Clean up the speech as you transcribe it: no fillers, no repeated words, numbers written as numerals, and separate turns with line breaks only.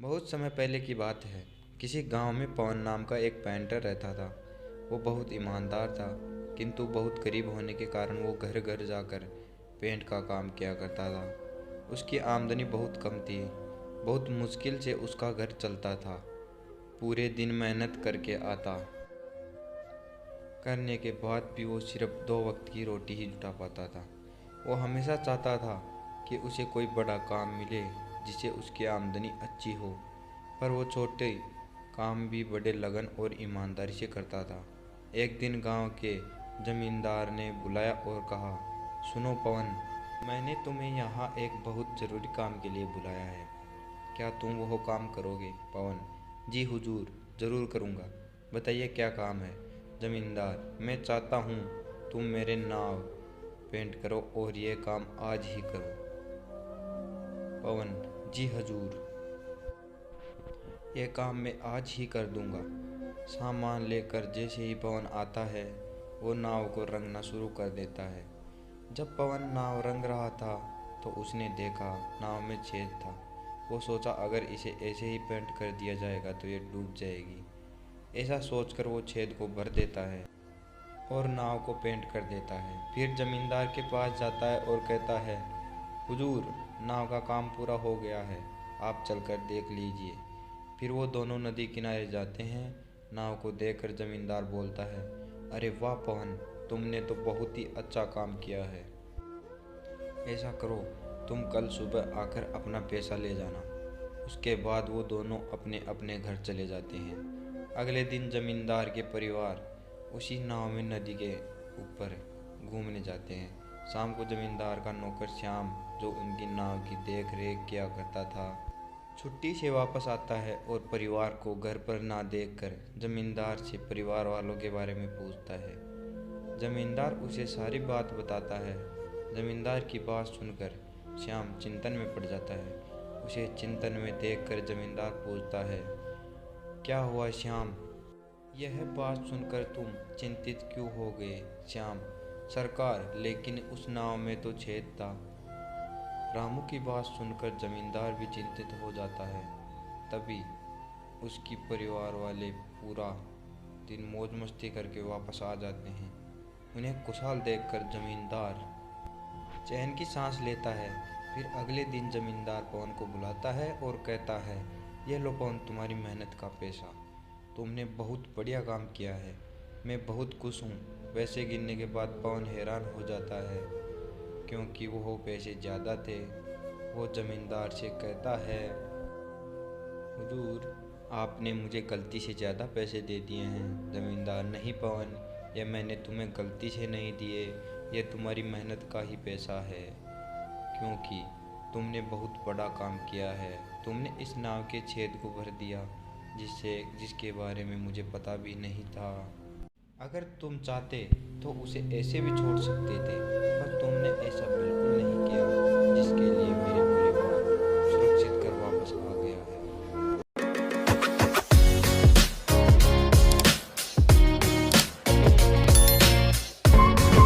बहुत समय पहले की बात है। किसी गांव में पवन नाम का एक पेंटर रहता था। वो बहुत ईमानदार था, किंतु बहुत गरीब होने के कारण वो घर घर जाकर पेंट का काम किया करता था। उसकी आमदनी बहुत कम थी। बहुत मुश्किल से उसका घर चलता था। पूरे दिन मेहनत करके आता करने के बाद भी वो सिर्फ 2 वक्त की रोटी ही जुटा पाता था। वो हमेशा चाहता था कि उसे कोई बड़ा काम मिले जिससे उसकी आमदनी अच्छी हो, पर वो छोटे काम भी बड़े लगन और ईमानदारी से करता था। एक दिन गांव के जमींदार ने बुलाया और कहा, सुनो पवन, मैंने तुम्हें यहाँ एक बहुत ज़रूरी काम के लिए बुलाया है। क्या तुम वो काम करोगे? पवन, जी हुजूर, ज़रूर करूँगा। बताइए क्या काम है? जमींदार, मैं चाहता हूँ तुम मेरे नाव पेंट करो और ये काम आज ही करो। पवन, जी हजूर, ये काम मैं आज ही कर दूंगा। सामान लेकर जैसे ही पवन आता है, वो नाव को रंगना शुरू कर देता है। जब पवन नाव रंग रहा था तो उसने देखा नाव में छेद था। वो सोचा अगर इसे ऐसे ही पेंट कर दिया जाएगा तो ये डूब जाएगी। ऐसा सोचकर वो छेद को भर देता है और नाव को पेंट कर देता है। फिर जमींदार के पास जाता है और कहता है, हुजूर, नाव का काम पूरा हो गया है, आप चलकर देख लीजिए। फिर वो दोनों नदी किनारे जाते हैं। नाव को देखकर जमींदार बोलता है, अरे वाह पवन, तुमने तो बहुत ही अच्छा काम किया है। ऐसा करो, तुम कल सुबह आकर अपना पैसा ले जाना। उसके बाद वो दोनों अपने अपने घर चले जाते हैं। अगले दिन जमींदार के परिवार उसी नाव में नदी के ऊपर घूमने जाते हैं। शाम को जमींदार का नौकर श्याम, जो उनकी नाव की देख रेख किया करता था, छुट्टी से वापस आता है और परिवार को घर पर ना देखकर जमींदार से परिवार वालों के बारे में पूछता है। जमींदार उसे सारी बात बताता है। जमींदार की बात सुनकर श्याम चिंतन में पड़ जाता है। उसे चिंतन में देखकर जमींदार पूछता है, क्या हुआ श्याम? यह बात सुनकर तुम चिंतित क्यों हो गए? श्याम, सरकार, लेकिन उस नाव में तो छेद था। रामू की बात सुनकर जमींदार भी चिंतित हो जाता है। तभी उसकी परिवार वाले पूरा दिन मौज मस्ती करके वापस आ जाते हैं। उन्हें खुशहाल देखकर जमींदार चैन की सांस लेता है। फिर अगले दिन जमींदार पवन को बुलाता है और कहता है, यह लो पवन, तुम्हारी मेहनत का पैसा। तुमने बहुत बढ़िया काम किया है, मैं बहुत खुश हूँ। पैसे गिनने के बाद पवन हैरान हो जाता है, क्योंकि वो पैसे ज़्यादा थे। वो जमींदार से कहता है, हुजूर, आपने मुझे गलती से ज़्यादा पैसे दे दिए हैं। जमींदार, नहीं पवन, यह मैंने तुम्हें गलती से नहीं दिए, यह तुम्हारी मेहनत का ही पैसा है, क्योंकि तुमने बहुत बड़ा काम किया है। तुमने इस नाव के छेद को भर दिया जिसके बारे में मुझे पता भी नहीं था। अगर तुम चाहते तो उसे ऐसे भी छोड़ सकते थे, पर तुमने ऐसा बिल्कुल नहीं किया, जिसके लिए मेरे